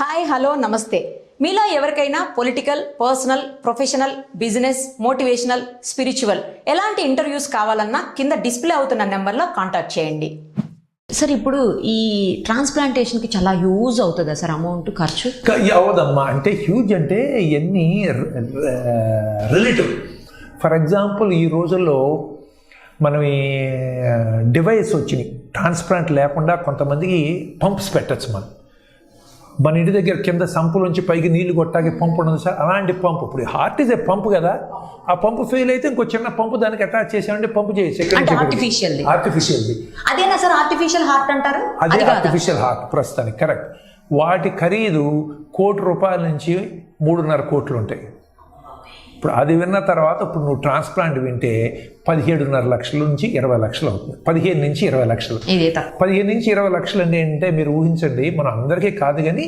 Hi hello నమస్తే. మీలో ఎవరికైనా political, personal, professional, business, motivational, spiritual ఎలాంటి ఇంటర్వ్యూస్ కావాలన్నా కింద డిస్ప్లే అవుతున్న నెంబర్లో కాంటాక్ట్ చేయండి. సార్, ఇప్పుడు ఈ ట్రాన్స్ప్లాంటేషన్కి చాలా యూజ్ అవుతుందా సార్ అమౌంట్ ఖర్చు? అవదమ్మా. అంటే హ్యూజ్ అంటే ఇవన్నీ రిలేటివ్. ఫర్ ఎగ్జాంపుల్ ఈ రోజుల్లో మనం ఈ డివైస్ వచ్చినాయి. ట్రాన్స్ప్లాంట్ లేకుండా కొంతమందికి పంప్స్ పెట్టచ్చు. మన ఇంటి దగ్గర కింద సంపులోంచి పైకి నీళ్లు కొట్టాకి పంపు ఉండదు సార్. అలాంటి పంపు, ఇప్పుడు హార్ట్ ఈజ్ ఏ పంపు కదా, ఆ పంపు ఫెయిల్ అయితే ఇంకో చిన్న పంపు దానికి అటాచ్ చేసామంటే పంపు చేయొచ్చు. ఆర్టిఫిషియల్ది అదేనా సార్ ఆర్టిఫిషియల్ హార్ట్ అంటారు? అదే ఆర్టిఫిషియల్ హార్ట్ ప్రస్తుతానికి కరెక్ట్. వాటి ఖరీదు ₹1,00,00,000 నుంచి 3.5 కోట్లు ఉంటాయి. ఇప్పుడు అది విన్న తర్వాత ఇప్పుడు నువ్వు ట్రాన్స్ప్లాంట్ వింటే 17.5 లక్షల నుంచి 20 లక్షలు అవుతుంది. 15 నుంచి 20 లక్షలు. 15 నుంచి 20 లక్షలు అంటే మీరు ఊహించండి. మనం అందరికీ కాదు కానీ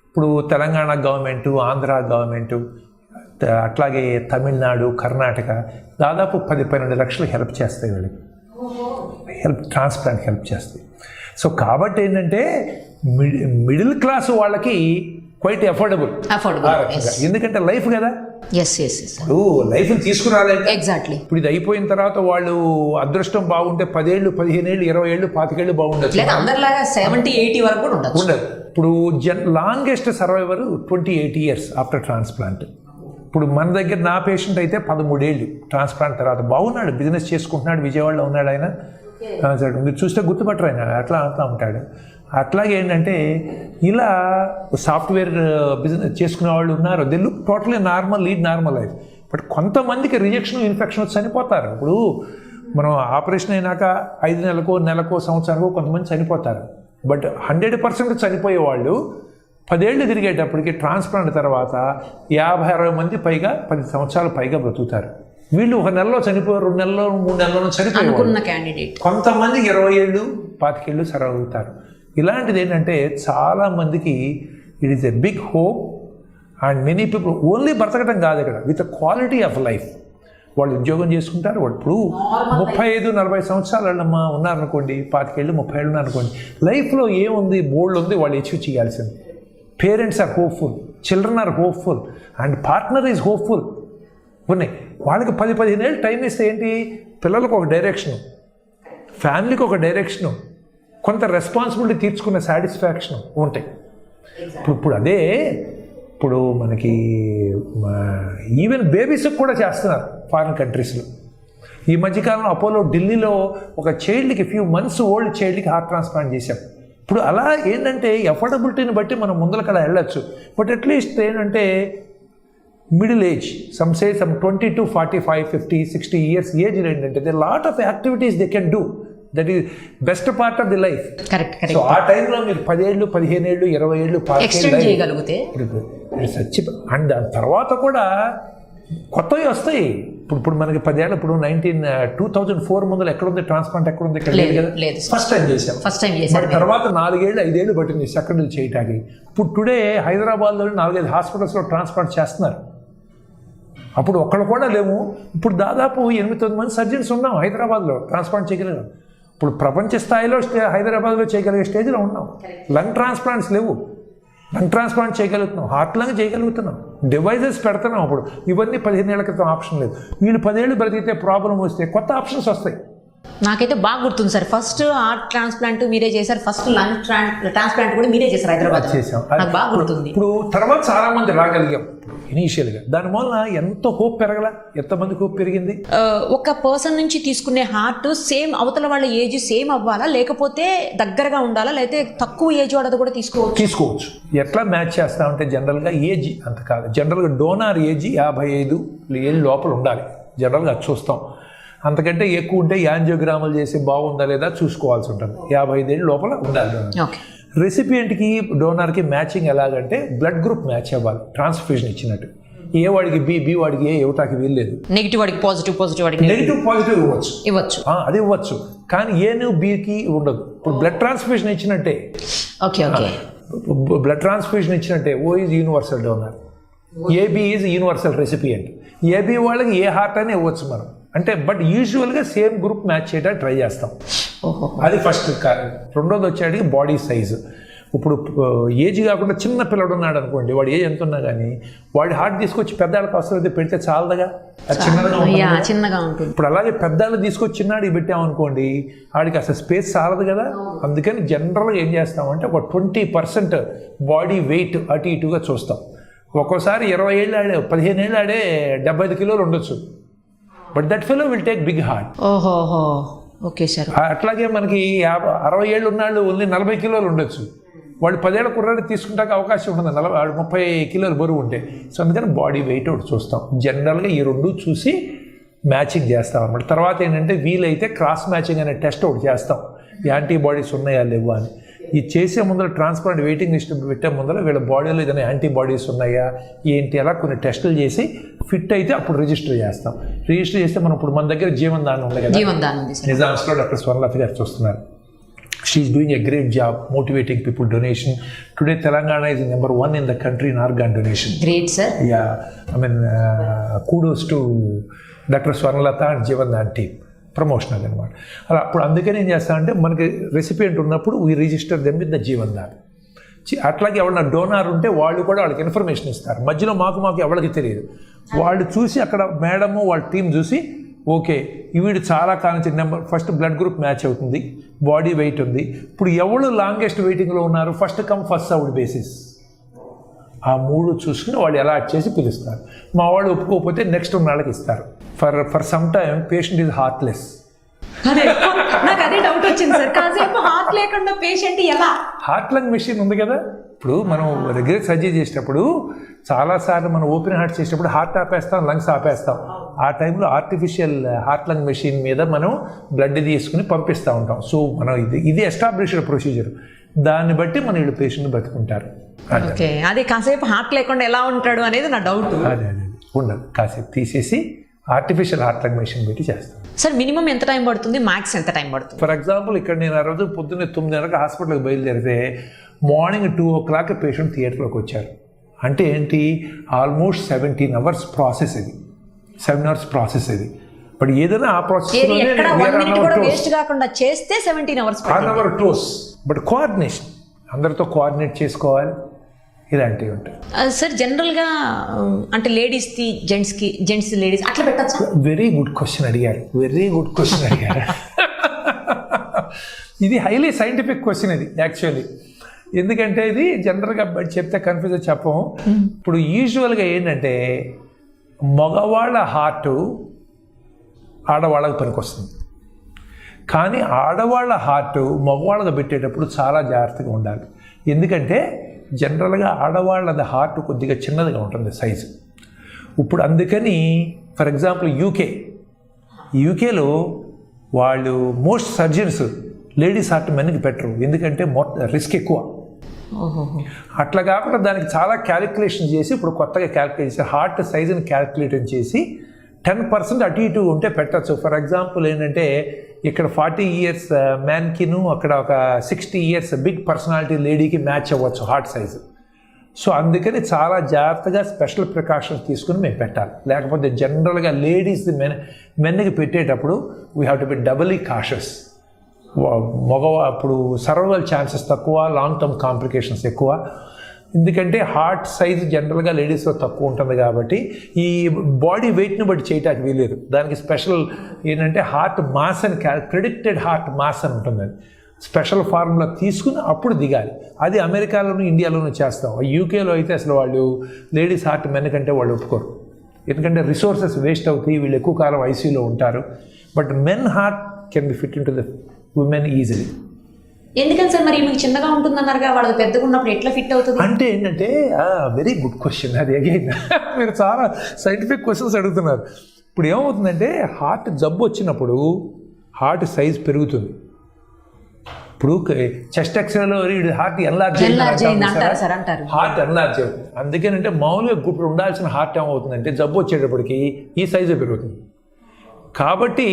ఇప్పుడు తెలంగాణ గవర్నమెంటు, ఆంధ్ర గవర్నమెంటు, అట్లాగే తమిళనాడు, కర్ణాటక దాదాపు 10-12 లక్షలు హెల్ప్ చేస్తాయి వీళ్ళకి. ట్రాన్స్ప్లాంట్ హెల్ప్ చేస్తాయి. సో కాబట్టి ఏంటంటే మిడిల్ క్లాస్ వాళ్ళకి క్వైట్ అఫోర్డబుల్. ఎందుకంటే లైఫ్ కదా. ఇప్పుడు లైఫ్ తీసుకురాలేదు. ఎగ్జాక్ట్లీ. ఇప్పుడు ఇది అయిపోయిన తర్వాత వాళ్ళు అదృష్టం బాగుంటే 10 ఏళ్ళు, 15 ఏళ్ళు, 20 ఏళ్ళు, 25 ఏళ్ళు బాగుండదు. అందరిలాగా 70-80 వరకు కూడా ఉండదు. ఇప్పుడు longest survivor 28 years after transplant. ఇప్పుడు మన దగ్గర నా పేషెంట్ అయితే 13 ఏళ్ళు ట్రాన్స్ప్లాంట్ తర్వాత బాగున్నాడు, బిజినెస్ చేసుకుంటున్నాడు, విజయవాడలో ఉన్నాడు ఆయన. మీరు చూస్తే గుర్తుపట్టరు ఆయన, అట్లా ఉంటాడు. అట్లాగే ఏంటంటే ఇలా సాఫ్ట్వేర్ బిజినెస్ చేసుకునే వాళ్ళు ఉన్నారు. They look totally lead normal life. But కొంతమందికి రిజెక్షన్, ఇన్ఫెక్షన్ వచ్చి చనిపోతారు. ఇప్పుడు మనం ఆపరేషన్ అయినాక 5 నెలకో సంవత్సరానికో కొంతమంది చనిపోతారు. బట్ 100% చనిపోయే వాళ్ళు 10 ఏళ్ళు తిరిగేటప్పటికి ట్రాన్స్ప్లాంట్ తర్వాత 50-60 మంది పైగా 10 సంవత్సరాలు పైగా బ్రతుకుతారు. వీళ్ళు 1 నెలలో చనిపోయారు, 2 నెలలో, 3 నెలల్లో చనిపోయారు. కొంతమందికి 20 ఏళ్ళు, 25 ఏళ్ళు సరవుతారు. ఇలాంటిది ఏంటంటే చాలా మందికి it is a big hope. And many people only బ్రతకడం కాదు ఇక్కడ, విత్ క్వాలిటీ ఆఫ్ లైఫ్. వాళ్ళు ఉద్యోగం చేసుకుంటారు. వాళ్ళు ఇప్పుడు 35-40 సంవత్సరాలమ్మా ఉన్నారనుకోండి, 25 ఏళ్ళు, 30 ఏళ్ళు ఉన్నారనుకోండి, లైఫ్లో ఏముంది, బోల్డ్ ఉంది, వాళ్ళు అచీవ్ చేయాల్సింది. Parents are hopeful, children are hopeful, and partner is hopeful. ఉన్నాయి వాళ్ళకి 10-15 ఏళ్ళు టైం ఇస్తే ఏంటి, పిల్లలకు ఒక డైరెక్షను, ఫ్యామిలీకి ఒక డైరెక్షను, కొంత రెస్పాన్సిబిలిటీ తీర్చుకునే సాటిస్ఫాక్షన్ ఉంటాయి. ఇప్పుడు అదే ఇప్పుడు మనకి ఈవెన్ బేబీస్కి కూడా చేస్తున్నారు ఫారిన్ కంట్రీస్లో. ఈ మధ్యకాలంలో అపోలో ఢిల్లీలో ఒక చైల్డ్కి, ఫ్యూ మంత్స్ ఓల్డ్ చైల్డ్కి హార్ట్ ట్రాన్స్ప్లాంట్ చేశాం. ఇప్పుడు అలా ఏంటంటే ఎఫోర్డబిలిటీని బట్టి మనం ముందరకు అలా వెళ్ళచ్చు. బట్ అట్లీస్ట్ ఏంటంటే middle age, some 20 to 45, 50, 60 years age ఏంటంటే they lot of activities they can do. That is best part of the life. So ఆ టైంలో మీరు 10 ఏళ్ళు, 15 ఏళ్ళు, 20 ఏళ్ళు, 25 చేయగలిగితే అండ్ దాని తర్వాత కూడా కొత్తవి వస్తాయి. ఇప్పుడు మనకి 10 ఏళ్ళు, ఇప్పుడు 2004 ముందు ఎక్కడుంది ట్రాన్స్ప్లాంట్, ఎక్కడుంది, ఇక్కడ లేదు కదా. ఫస్ట్ టైం చేసాం. తర్వాత 4 ఏళ్ళు, 5 ఏళ్ళు పట్టింది సెకండ్ చేయటానికి. ఇప్పుడు టుడే హైదరాబాద్లో 4-5 హాస్పిటల్స్లో ట్రాన్స్ప్లాంట్ చేస్తున్నారు. అప్పుడు ఒక్కళ్ళు కూడా లేవు. ఇప్పుడు దాదాపు 8-9 మంది సర్జన్స్ ఉన్నాం హైదరాబాద్లో ట్రాన్స్ప్లాంట్ చేయగలిగాం. ఇప్పుడు ప్రపంచ స్థాయిలో హైదరాబాద్లో చేయగలిగే స్టేజ్లో ఉన్నాం. లంగ్ ట్రాన్స్ప్లాంట్స్ లేవు, లంగ్ ట్రాన్స్ప్లాంట్ చేయగలుగుతున్నాం, హార్ట్ లంగ్ చేయగలుగుతున్నాం, డివైజెస్ పెడుతున్నాం. అప్పుడు ఇవన్నీ 15 ఏళ్ల క్రితం ఆప్షన్ లేదు. వీళ్ళు 10 ఏళ్ళు బ్రతికితే ప్రాబ్లం వస్తే కొత్త ఆప్షన్స్ వస్తాయి. నాకైతే బాగా గుర్తుంది సార్, ఫస్ట్ హార్ట్ ట్రాన్స్ప్లాంట్ మీరే చేశారు, ఫస్ట్ లంగ్ ట్రాన్స్ప్లాంట్ కూడా మీరే చేశారు హైదరాబాద్. చేసాం, నాకు బాగా గుర్తుంది. ఇప్పుడు తర్వాత చాలా మంది రాగలిగాం ఇనీషియల్గా. దానివల్ల ఎంతో హోప్ పెరగల, ఎంతమంది హోప్ పెరిగింది. ఒక పర్సన్ నుంచి తీసుకునే హార్ట్ సేమ్ అవతల వాళ్ళ ఏజ్ సేమ్ అవ్వాలా, లేకపోతే దగ్గరగా ఉండాలా, లేకపోతే తక్కువ ఏజ్ వాడది కూడా తీసుకోవచ్చు. ఎట్లా మ్యాచ్ చేస్తామంటే జనరల్గా ఏజ్ అంత కాదు. జనరల్గా డోనార్ ఏజ్ 55 ఏళ్ళ లోపల ఉండాలి. జనరల్గా అది చూస్తాం. అంతకంటే ఎక్కువ ఉంటే యాంజియోగ్రాములు చేసి బాగుందా లేదా చూసుకోవాల్సి ఉంటుంది. 55 ఏళ్ళ లోపల ఉండాలి. రెసిపియంట్కి, డోనర్కి మ్యాచింగ్ ఎలాగంటే బ్లడ్ గ్రూప్ మ్యాచ్ అవ్వాలి. ట్రాన్స్ఫ్యూజన్ ఇచ్చినట్టు ఏ వాడికి బి వాడికి ఏ ఇవ్వటానికి వీల్లేదు. నెగిటివ్ వాడికి పాజిటివ్ ఇవ్వచ్చు. అది ఇవ్వచ్చు, కానీ ఏను బికి ఉండదు. ఇప్పుడు బ్లడ్ ట్రాన్స్ఫ్యూజన్ ఇచ్చినట్టే. బ్లడ్ ట్రాన్స్ఫ్యూజన్ ఇచ్చినట్టే O is universal donor, AB is universal recipient. AB వాళ్ళకి ఏ హార్ట్ అని ఇవ్వచ్చు మనం. అంటే బట్ యూజువల్గా సేమ్ గ్రూప్ మ్యాచ్ చేయడానికి ట్రై చేస్తాం. అది ఫస్ట్. రెండోది వచ్చేటికి బాడీ సైజు. ఇప్పుడు ఏజ్ కాకుండా చిన్న పిల్లడు ఉన్నాడు అనుకోండి, వాడు ఏజ్ ఎంత ఉన్నా కానీ వాడి హార్ట్ తీసుకొచ్చి పెద్దాళ్ళకి అవసరం అయితే పెడితే చాలదగా, అది చిన్నగా ఉంటుంది. ఇప్పుడు అలాగే పెద్దాళ్ళు తీసుకొచ్చి చిన్నాడికి పెట్టామనుకోండి, ఆడికి అసలు స్పేస్ చాలదు కదా. అందుకని జనరల్గా ఏం చేస్తామంటే ఒక 20% బాడీ వెయిట్ అటు ఇటుగా చూస్తాం. ఒక్కోసారి 20 ఏళ్ళు ఆడే 15 ఏళ్ళు ఆడే 75 కిలోలు ఉండొచ్చు, but that fellow will take big heart. ఓహోహో, ఓకే సార్. అట్లాగే మనకి 60 ఏళ్ళు ఉన్నాళ్ళు ఓన్లీ 40 కిలోలు ఉండొచ్చు, వాడు 10 ఏళ్ళ కుర్రాడు తీసుకుంటాక అవకాశం ఉంటుంది 30 కిలోలు బరువు ఉంటే. సో అందుకని బాడీ వెయిట్ ఒకటి చూస్తాం. జనరల్గా ఈ రెండు చూసి మ్యాచింగ్ చేస్తాం అన్నమాట. తర్వాత ఏంటంటే వీలైతే క్రాస్ మ్యాచింగ్ అనే టెస్ట్ ఒకటి చేస్తాం, యాంటీబాడీస్ ఉన్నాయా లేవా అని. ఈ చేసే ముందర ట్రాన్స్ప్లాంట్ వెయిటింగ్ లిస్ట్ పెట్టే ముందర వీళ్ళ బాడీలో ఏదైనా యాంటీబాడీస్ ఉన్నాయా ఏంటి అలా కొన్ని టెస్టులు చేసి ఫిట్ అయితే అప్పుడు రిజిస్టర్ చేస్తాం. రిజిస్టర్ చేస్తే మనం ఇప్పుడు మన దగ్గర జీవన్ దాన్ ఉంది కదా, నిజామ్స్లో డాక్టర్ స్వర్ణలత గారు చూస్తున్నారు. She is doing a great job motivating people donation. Today Telangana is number 1 in the country in organ donation. Great sir. Yeah, I mean kudos to doctor Swarnalatha and Jeevan Dan team. Promotional అనమాట. అలా అప్పుడు అందుకని ఏం చేస్తామంటే మనకి రెసిపియంట్ ఉన్నప్పుడు we register them with the Jeevan Dan. అట్లాగే ఎవరైనా డోనార్ ఉంటే వాళ్ళు కూడా వాళ్ళకి ఇన్ఫర్మేషన్ ఇస్తారు. మధ్యలో మాకు ఎవరికి తెలియదు. వాళ్ళు చూసి అక్కడ మేడము వాళ్ళ టీం చూసి ఓకే వీడు చాలా కాలం number first blood group match అవుతుంది, బాడీ వెయిట్ ఉంది. ఇప్పుడు ఎవరు లాంగెస్ట్ వెయిటింగ్లో ఉన్నారు first come first served basis. ఆ 3 చూసుకుని వాళ్ళు అలాట్ చేసి పిలుస్తారు. మా వాళ్ళు ఒప్పుకోకపోతే నెక్స్ట్ ఉన్న వాళ్ళకి ఇస్తారు. For some time patient is heartless. నాకు అదే డౌట్ వచ్చింది సార్, కాసేపు హార్ట్ లేకుండా పేషెంట్ ఎలా? హార్ట్ లంగ్ మెషిన్ ఉంది కదా, ఇప్పుడు మనం రెగ్యులర్ సర్జరీ చేసేటప్పుడు చాలాసార్లు మనం ఓపెన్ హార్ట్ చేసేటప్పుడు హార్ట్ ఆపేస్తాం, లంగ్స్ ఆపేస్తాం. ఆ టైంలో ఆర్టిఫిషియల్ హార్ట్ లంగ్ మెషిన్ మీద మనం బ్లడ్ తీసుకుని పంపిస్తూ ఉంటాం. సో మనం ఇది ఎస్టాబ్లిష్డ్ ప్రొసీజర్. దాన్ని బట్టి మన వీళ్ళు పేషెంట్ బతుకుంటారు. ఓకే, అది కాసేపు హార్ట్ లేకుండా ఎలా ఉంటాడు అనేది నా డౌట్. అదే ఉండదు, కాసేపు తీసేసి ఆర్టిఫిషియల్ హార్ట్ లంగ్ మెషిన్ పెట్టి చేస్తాం. సార్ మినిమం ఎంత టైం పడుతుంది, మ్యాక్స్ ఎంత టైం పడుతుంది? ఫర్ ఎగ్జాంపుల్ ఇక్కడ నేను ఆ రోజు పొద్దున్నే 9:30 హాస్పిటల్కి బయలుదేరితే మార్నింగ్ 2 పేషెంట్ థియేటర్లోకి వచ్చారు. అంటే ఏంటి, ఆల్మోస్ట్ 17 hours ప్రాసెస్ ఇది, 7 hours ప్రాసెస్ ఇది. బట్ ఏదైనా ఆ ప్రాసెస్ వేస్ట్ కాకుండా చేస్తే 17 hours టోస్. బట్ కోఆర్డినేషన్, అందరితో కోఆర్డినేట్ చేసుకోవాలి, ఇలాంటివి ఉంటాయి. సార్ జనరల్గా అంటే లేడీస్కి జెంట్స్ లేడీస్ అట్లా పెట్టచ్చు? వెరీ గుడ్ క్వశ్చన్ అడిగారు. ఇది హైలీ సైంటిఫిక్ క్వశ్చన్ ఇది యాక్చువల్లీ. ఎందుకంటే ఇది జనరల్గా చెప్తే కన్ఫ్యూజ్ చెప్పము. ఇప్పుడు యూజువల్గా ఏంటంటే మగవాళ్ళ హార్ట్ ఆడవాళ్ళకి పనికొస్తుంది, కానీ ఆడవాళ్ళ హార్ట్ మగవాళ్ళకి పెట్టేటప్పుడు చాలా జాగ్రత్తగా ఉండాలి. ఎందుకంటే జనరల్గా ఆడవాళ్ళది హార్ట్ కొద్దిగా చిన్నదిగా ఉంటుంది సైజు. ఇప్పుడు అందుకని ఫర్ ఎగ్జాంపుల్ యూకేలో వాళ్ళు మోస్ట్ సర్జన్స్ లేడీస్ హార్ట్ మెన్కి పెట్టరు, ఎందుకంటే రిస్క్ ఎక్కువ. అట్లా కాకుండా దానికి చాలా క్యాలిక్యులేషన్ చేసి ఇప్పుడు కొత్తగా క్యాలిక్యులేట్ చేసి హార్ట్ సైజుని క్యాలిక్యులేట్ చేసి 10% అటు ఇటు ఉంటే పెట్టచ్చు. ఫర్ ఎగ్జాంపుల్ ఏంటంటే ఇక్కడ 40 years మ్యాన్కిను అక్కడ ఒక 60 years బిగ్ పర్సనాలిటీ లేడీకి మ్యాచ్ అవ్వచ్చు హార్ట్ సైజు. సో అందుకని చాలా జాగ్రత్తగా స్పెషల్ ప్రికాషన్స్ తీసుకుని మేము పెట్టాలి. లేకపోతే జనరల్గా లేడీస్ మెన్కి పెట్టేటప్పుడు we have to be doubly cautious. అప్పుడు సర్వైవల్ ఛాన్సెస్ తక్కువ, లాంగ్ టర్మ్ కాంప్లికేషన్స్ ఎక్కువ. ఎందుకంటే హార్ట్ సైజ్ జనరల్గా లేడీస్లో తక్కువ ఉంటుంది కాబట్టి ఈ బాడీ వెయిట్ని బట్టి చేయటానికి వీలేదు. దానికి స్పెషల్ ఏంటంటే హార్ట్ మాస్ అని ప్రిడిక్టెడ్ హార్ట్ మాస్ అని ఉంటుంది, అది స్పెషల్ ఫార్ములా తీసుకుని అప్పుడు దిగాలి. అది అమెరికాలోను ఇండియాలోనూ చేస్తాం. యూకేలో అయితే అసలు వాళ్ళు లేడీస్ హార్ట్ మెన్ కంటే వాళ్ళు ఒప్పుకోరు, ఎందుకంటే రిసోర్సెస్ వేస్ట్ అవుతాయి, వీళ్ళు ఎక్కువ కాలం ఐసీయూలో ఉంటారు. But men heart can be fit in to the women easily. ఎందుకని సార్ మరి మీకు చిన్నగా ఉంటుందన్నారుగా, వాళ్ళకి పెద్దగా ఉన్నప్పుడు ఎట్లా ఫిట్ అవుతుంది? అంటే ఏంటంటే వెరీ గుడ్ క్వశ్చన్ అది. అగైన్ మీరు చాలా సైంటిఫిక్ క్వశ్చన్స్ అడుగుతున్నారు. ఇప్పుడు ఏమవుతుందంటే హార్ట్ జబ్బు వచ్చినప్పుడు హార్ట్ సైజ్ పెరుగుతుంది. ఇప్పుడు చెస్ట్ ఎక్స్రేలో హార్ట్ ఎన్లార్జ్ హార్ట్ ఎన్లార్జ్ అవుతుంది. అందుకేనంటే మామూలుగా ఇప్పుడు ఉండాల్సిన హార్ట్ ఏమవుతుందంటే జబ్బు వచ్చేటప్పటికి ఈ సైజు పెరుగుతుంది. కాబట్టి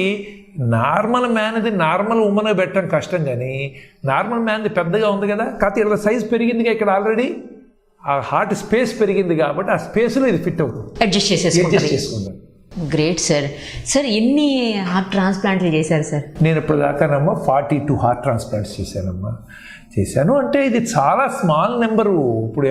నార్మల్ మ్యాన్ది నార్మల్ ఉమెన్ పెట్టడం కష్టం, కానీ నార్మల్ మ్యాన్ది పెద్దగా ఉంది కదా, కాకపోతే ఇలా సైజ్ పెరిగిందిగా, ఇక్కడ ఆల్రెడీ ఆ హార్ట్ స్పేస్ పెరిగింది కాబట్టి ఆ స్పేస్లో ఇది ఫిట్ అవుతుంది, అడ్జస్ట్ చేసుకుంటాం. Great sir. సార్ ఎన్ని హార్ట్ ట్రాన్స్ప్లాంట్లు చేశారు సార్? నేను ఇప్పటిదాకానమ్మా 42 హార్ట్ ట్రాన్స్ప్లాంట్స్ చేశాను అంటే ఇది చాలా స్మాల్ నెంబరు. ఇప్పుడు